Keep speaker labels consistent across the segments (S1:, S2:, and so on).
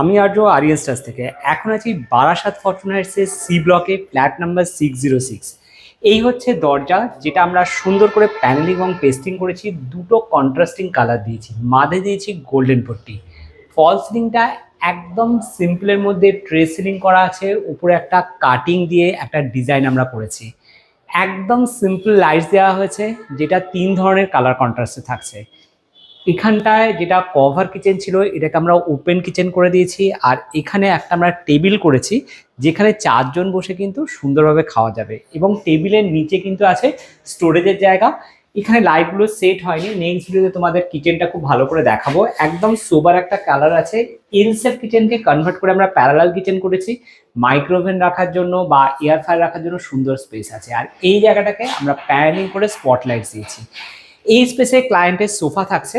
S1: আমি আর্য আরিয়ান স্টার্স থেকে এখন আছি বারাসাত ফরচুনার্সের সি ব্লকে ফ্ল্যাট নাম্বার 606। এই হচ্ছে দরজা, যেটা আমরা সুন্দর করে প্যানেলিং এবং পেস্টিং করেছি, দুটো কন্ট্রাস্টিং কালার দিয়েছি, মাঝে দিয়েছি গোল্ডেন পট্টি। ফল সিলিংটা একদম সিম্পলের মধ্যে ট্রে সিলিং করা আছে, উপরে একটা কাটিং দিয়ে একটা ডিজাইন আমরা করেছি। একদম সিম্পল লাইটস দেওয়া হয়েছে, যেটা 3 ধরনের কালার কন্ট্রাস্টে থাকছে। এখানটায় যেটা কভার কিচেন ছিল, এটাকে আমরা ওপেন কিচেন করে দিয়েছি। আর এখানে একটা আমরা টেবিল করেছি, যেখানে 4 জন বসে কিন্তু সুন্দরভাবে খাওয়া যাবে, এবং টেবিলের নিচে কিন্তু আছে স্টোরেজের জায়গা। এখানে লাইটগুলো সেট হয়নি, নেক্সট ভিডিওতে তোমাদের কিচেনটা খুব ভালো করে দেখাবো। একদম সোবার একটা কালার আছে। এল শেপ কিচেনকে কনভার্ট করে আমরা প্যারালাল কিচেন করেছি, মাইক্রোওভেন রাখার জন্য বা এয়ার ফ্রায়ার রাখার জন্য সুন্দর স্পেস আছে। আর এই জায়গাটাকে আমরা প্যানেলিং করে স্পটলাইট দিয়েছি। এই স্পেসে ক্লায়েন্টের সোফা থাকছে।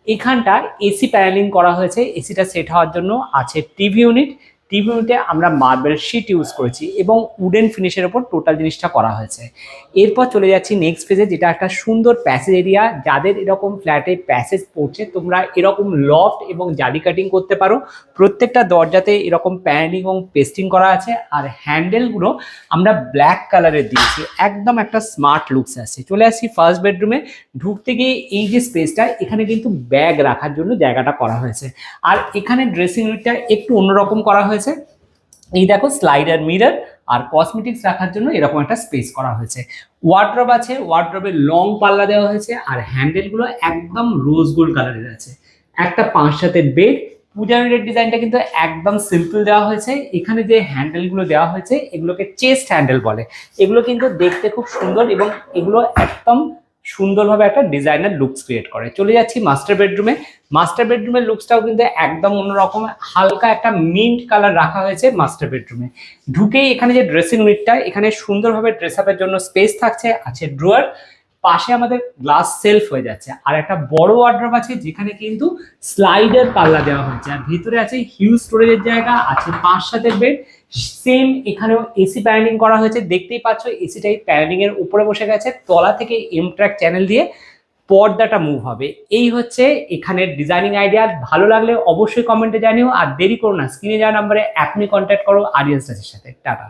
S1: এখানটা এসি প্যানেলিং করা হয়েছে, এসিটা সেট হওয়ার জন্য আছে টিভি ইউনিট। টিভি ইউনিটে আমরা মার্বেল শিট ইউজ করেছি এবং উডেন ফিনিশের ওপর টোটাল জিনিসটা করা হয়েছে। এরপর চলে যাচ্ছি নেক্সট ফেজে, যেটা একটা সুন্দর প্যাসেজ এরিয়া। যাদের এরকম ফ্ল্যাটে প্যাসেজ পড়ছে, তোমরা এরকম লফট এবং জালি কাটিং করতে পারো। প্রত্যেকটা দরজাতে এরকম প্যানেলিং এবং পেস্টিং করা আছে। আর হ্যান্ডেলগুলো আমরা ব্ল্যাক কালারের দিয়েছি, একদম একটা স্মার্ট লুকস আছে। চলে আসছি ফার্স্ট বেডরুমে। ঢুকতে গিয়ে এই যে স্পেসটা, এখানে কিন্তু ব্যাগ রাখার জন্য জায়গাটা করা হয়েছে। আর এখানে ড্রেসিং রুমটা একটু অন্যরকম করা হয়েছে। এই দেখো স্লাইডার মিরর আর কসমেটিক্স রাখার জন্য এরকম একটা স্পেস করা হয়েছে। ওয়ার্ড্রব আছে, ওয়ার্ড্রবে লং পাল্লা দেওয়া হয়েছে। আর হ্যান্ডেলগুলো একদম রোজ গোল্ড কালারের আছে। একটা 5-7 বেড। পূজারের ডিজাইনটা কিন্তু একদম সিম্পল দেওয়া হয়েছে। এখানে যে হ্যান্ডেলগুলো দেওয়া হয়েছে, এগুলোকে চেস্ট হ্যান্ডেল বলে। এগুলো কিন্তু দেখতে খুব সুন্দর এবং এগুলো একদম সুন্দরভাবে একটা ডিজাইনার লুকস ক্রিয়েট করে। চলে যাচ্ছি মাস্টার বেডরুমে। মাস্টার বেডরুমের লুকসটাও কিন্তু একদম অন্যরকম, হালকা একটা মিন্ট কালার রাখা হয়েছে মাস্টার বেডরুমে। ঢুকেই এখানে যে ড্রেসিং ইউনিটটা, এখানে সুন্দরভাবে ড্রেস আপের জন্য স্পেস থাকছে, আছে ড্রয়ার। পাশে আমাদের গ্লাস সেলফ হয়ে যাচ্ছে, আর একটা বড় ওয়ার্ড্রব আছে, যেখানে কিন্তু স্লাইডার পাল্লা দেওয়া হয়েছে। আর ভিতরে আছে হিউজ স্টোরেজের জায়গা, আছে 5-7 বেড। সেম এখানেও এসি প্যানেলিং করা হয়েছে, দেখতেই পাচ্ছ এসিটাই প্যানেলিং এর উপরে বসে গেছে। তলা থেকে এমট্র্যাক চ্যানেল দিয়ে পর্দাটা মুভ হবে। এই হচ্ছে এখানের ডিজাইনিং আইডিয়া। ভালো লাগলে অবশ্যই কমেন্টে জানিও। আর দেরি করো না, স্ক্রিনে যাওয়া নাম্বারে এখনই কন্ট্যাক্ট করো আরিয়ান স্টার্সের সাথে। টাটা।